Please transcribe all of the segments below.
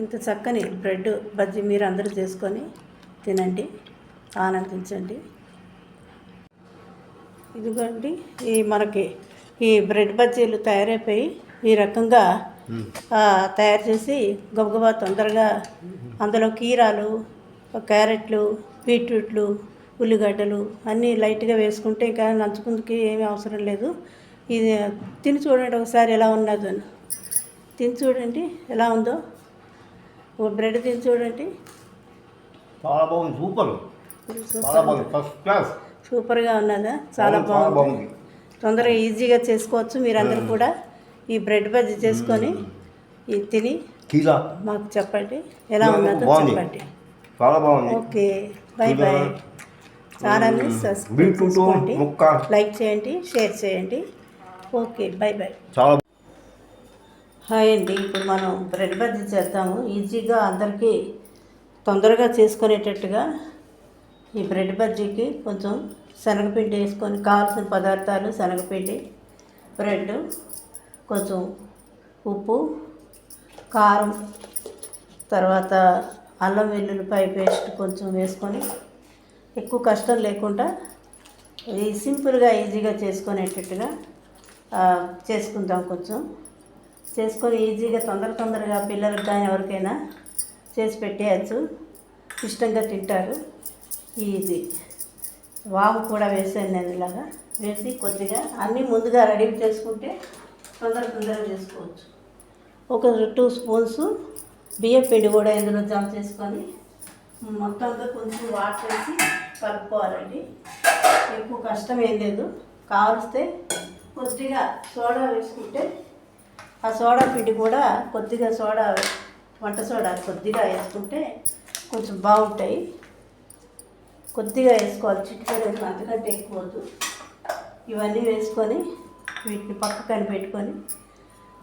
ఇంత చక్కని బ్రెడ్ బజ్జీ మీరు అందరూ చేసుకొని తినండి, ఆనందించండి. ఇదిగోండి మనకి ఈ బ్రెడ్ బజ్జీలు తయారైపోయి ఈ రకంగా తయారు చేసి గబగబా తొందరగా అందులో కీరాలు, క్యారెట్లు, బీట్రూట్లు, ఉల్లిగడ్డలు అన్నీ లైట్గా వేసుకుంటే ఇంకా నంచుకుందుకి ఏమీ అవసరం లేదు. ఇది తిని చూడండి ఒకసారి ఎలా ఉన్నదో, తిని చూడండి ఎలా ఉందో. బ్రెడ్ తిని చూడండి, చాలా బాగుంది. సూపర్గా ఉన్నదా? చాలా బాగుంది. తొందరగా ఈజీగా చేసుకోవచ్చు. మీరందరూ కూడా ఈ బ్రెడ్ బజ్జీ చేసుకొని తిని మాకు చెప్పండి ఎలా ఉన్నదో చెప్పండి. చాలా బాగుంది. Okay, by by. ఛానల్ని సబ్స్క్రైబ్ చేసుకోండి, లైక్ చేయండి, షేర్ చేయండి. Okay, by by. హాయ్ అండి. ఇప్పుడు మనం బ్రెడ్ బజ్జీ చేద్దాము. ఈజీగా అందరికీ తొందరగా చేసుకునేటట్టుగా ఈ బ్రెడ్ బజ్జీకి కొంచెం శనగపిండి వేసుకొని కావాల్సిన పదార్థాలు: శనగపిండి, బ్రెడ్, కొంచెం ఉప్పు, కారం, తర్వాత అల్లం వెల్లుల్లిపాయ పేస్ట్ కొంచెం వేసుకొని ఎక్కువ కష్టం లేకుండా ఈ సింపుల్గా ఈజీగా చేసుకునేటట్టుగా చేసుకుందాం. కొంచెం చేసుకొని ఈజీగా తొందరగా పిల్లలకు కానీ ఎవరికైనా చేసి పెట్టేయచ్చు, ఇష్టంగా తింటారు. ఈజీ. వాము కూడా వేసాను నేను. ఇలాగా వేసి కొద్దిగా అన్నీ ముందుగా రెడీ చేసుకుంటే తొందరగా చేసుకోవచ్చు. ఒక 2 స్పూన్స్ బియ్యం పిండి కూడా ఇందులో జమ చేసుకొని మొత్తంగా కొంచెం వాటర్ వేసి కలుపుకోవాలండి. ఎక్కువ కష్టం ఏం లేదు. కావలిస్తే కొద్దిగా సోడా వేసుకుంటే ఆ సోడా పిండి కూడా కొద్దిగా వంట సోడా కొద్దిగా వేసుకుంటే కొంచెం బాగుంటాయి. కొద్దిగా వేసుకోవాలి, చిటికెడు, అంతకంటే ఎక్కువ వద్దు. ఇవన్నీ వేసుకొని వీటిని పక్కన పెట్టుకొని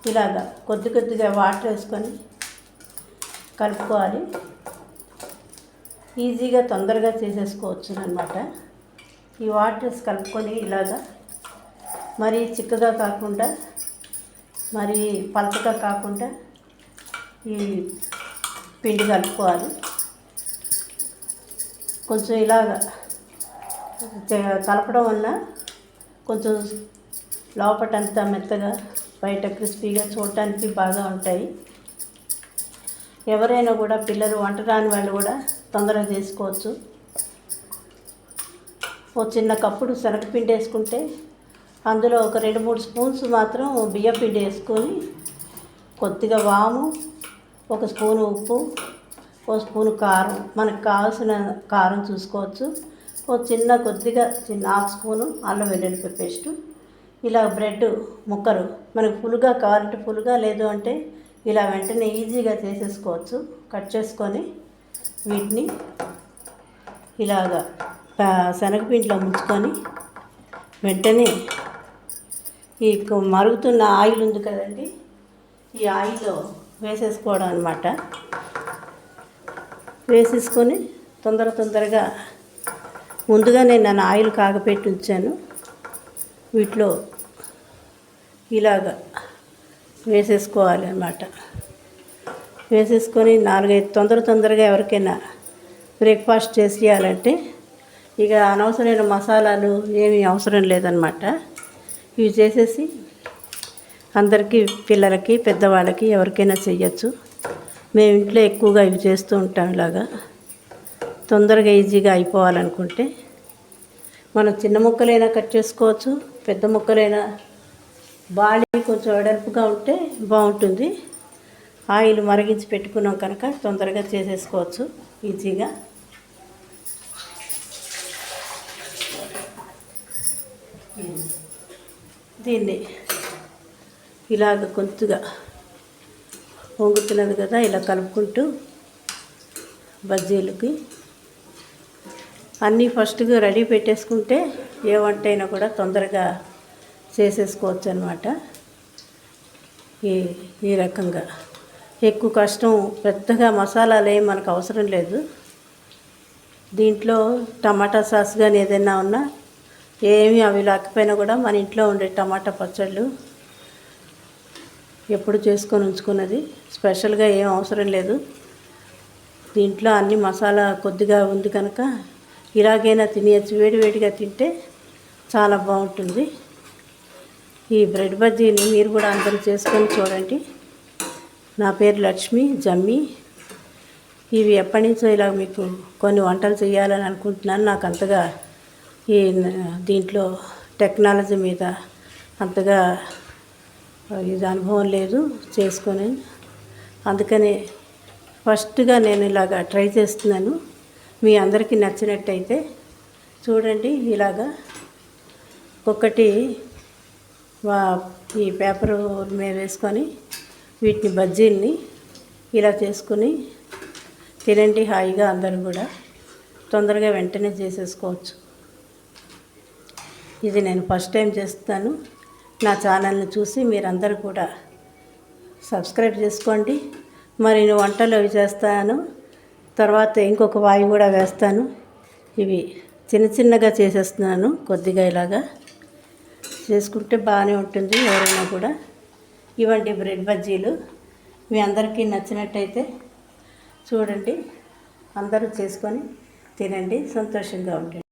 ఇలాగా కొద్దిగా వాటర్ వేసుకొని కలుపుకోవాలి. ఈజీగా తొందరగా చేసేసుకోవచ్చు అన్నమాట. ఈ వాటర్ వేసి కలుపుకొని ఇలాగా మరీ చిక్కగా కాకుండా మరీ పలచగా కాకుండా ఈ పిండి కలుపుకోవాలి. కొంచెం ఇలాగా కలపడం వల్ల కొంచెం లోపటంతా మెత్తగా బయట క్రిస్పీగా చూడటానికి బాగా ఉంటాయి. ఎవరైనా కూడా పిల్లలు వంట రాని వాళ్ళు కూడా తొందరగా చేసుకోవచ్చు. ఒక చిన్న కప్పుడు శనగపిండి వేసుకుంటే అందులో ఒక 2-3 స్పూన్స్ మాత్రం బియ్యం పిండి వేసుకొని కొద్దిగా వాము, 1 స్పూను ఉప్పు, 1 స్పూను కారం, మనకు కావాల్సిన కారం చూసుకోవచ్చు. కొద్దిగా 1/2 స్పూను అల్లం వెల్లుల్లిపాయ పేస్టు. ఇలా బ్రెడ్ ముక్కలు మనకు ఫుల్గా కావాలంటే ఫుల్గా, లేదు అంటే ఇలా వెంటనే ఈజీగా చేసేసుకోవచ్చు. కట్ చేసుకొని వీటిని ఇలాగా శనగపిండిలో ముంచుకొని వెంటనే ఈ మరుగుతున్న ఆయిల్ ఉంది కదండి, ఈ ఆయిల్లో వేసేసుకోవడం అన్నమాట. వేసేసుకొని తొందరగా ముందుగానే నేను ఆయిల్ కాగపెట్టి ఉంచాను. వీటిలో ఇలాగా వేసేసుకోవాలి అన్నమాట. వేసేసుకొని 4-5 తొందరగా ఎవరికైనా బ్రేక్ఫాస్ట్ చేసేయాలంటే ఇక అనవసరమైన మసాలాలు ఏమీ అవసరం లేదన్నమాట. ఇవి చేసేసి అందరికీ, పిల్లలకి, పెద్దవాళ్ళకి ఎవరికైనా చెయ్యొచ్చు. మేము ఇంట్లో ఎక్కువగా ఇవి చేస్తూ ఉంటాం. ఇలాగా తొందరగా ఈజీగా అయిపోవాలనుకుంటే మనం చిన్న ముక్కలైనా కట్ చేసుకోవచ్చు, పెద్ద ముక్కలైనా. బాడీ కొంచెం వెడల్పుగా ఉంటే బాగుంటుంది. ఆయిల్ మరిగించి పెట్టుకున్నాం కనుక తొందరగా చేసేసుకోవచ్చు ఈజీగా. దీన్ని ఇలాగ కొద్దిగా పొంగుతున్నది కదా, ఇలా కలుపుకుంటూ బజ్జీలకి అన్నీ ఫస్ట్గా రెడీ పెట్టేసుకుంటే ఏ వంట అయినా కూడా తొందరగా చేసేసుకోవచ్చు అన్నమాట. ఈ రకంగా ఎక్కువ కష్టం, పెద్దగా మసాలాలు ఏం మనకు అవసరం లేదు. దీంట్లో టమాటా సాస్ కానీ ఏదైనా ఉన్నా, ఏమీ అవి లేకపోయినా కూడా మన ఇంట్లో ఉండే టమాటా పచ్చళ్ళు ఎప్పుడు చేసుకొని ఉంచుకున్నది, స్పెషల్గా ఏం అవసరం లేదు. దీంట్లో అన్ని మసాలా కొద్దిగా ఉంది కనుక ఇలాగైనా తినేయచ్చు. వేడివేడిగా తింటే చాలా బాగుంటుంది. ఈ బ్రెడ్ బజ్జీని మీరు కూడా అందరూ చేసుకొని చూడండి. నా పేరు లక్ష్మి జమ్మి. ఇవి ఎప్పటి నుంచో ఇలా మీకు కొన్ని వంటలు చేయాలని అనుకుంటున్నాను. నాకు అంతగా ఈ దీంట్లో టెక్నాలజీ మీద అంతగా ఇది అనుభవం లేదు చేసుకొని. అందుకని ఫస్ట్గా నేను ఇలాగా ట్రై చేస్తున్నాను. మీ అందరికీ నచ్చినట్టయితే చూడండి. ఇలాగా ఒక్కొక్కటి ఈ పేపర్ మీద వేసుకొని వీటిని బజ్జీల్ని ఇలా చేసుకుని తినండి హాయిగా. అందరూ కూడా తొందరగా వెంటనే చేసేసుకోవచ్చు. ఇది నేను ఫస్ట్ టైం చేస్తాను. నా ఛానల్ని చూసి మీరందరూ కూడా సబ్స్క్రైబ్ చేసుకోండి. మరిన్ని వంటలు అవి చేస్తాను. తర్వాత ఇంకొక వాయి కూడా వేస్తాను. ఇవి చిన్న చిన్నగా చేసేస్తున్నాను. కొద్దిగా ఇలాగా చేసుకుంటే బాగానే ఉంటుంది ఎవరైనా కూడా. ఇవంటి బ్రెడ్ బజ్జీలు మీ అందరికీ నచ్చినట్టయితే చూడండి. అందరూ చేసుకొని తినండి, సంతోషంగా ఉండండి.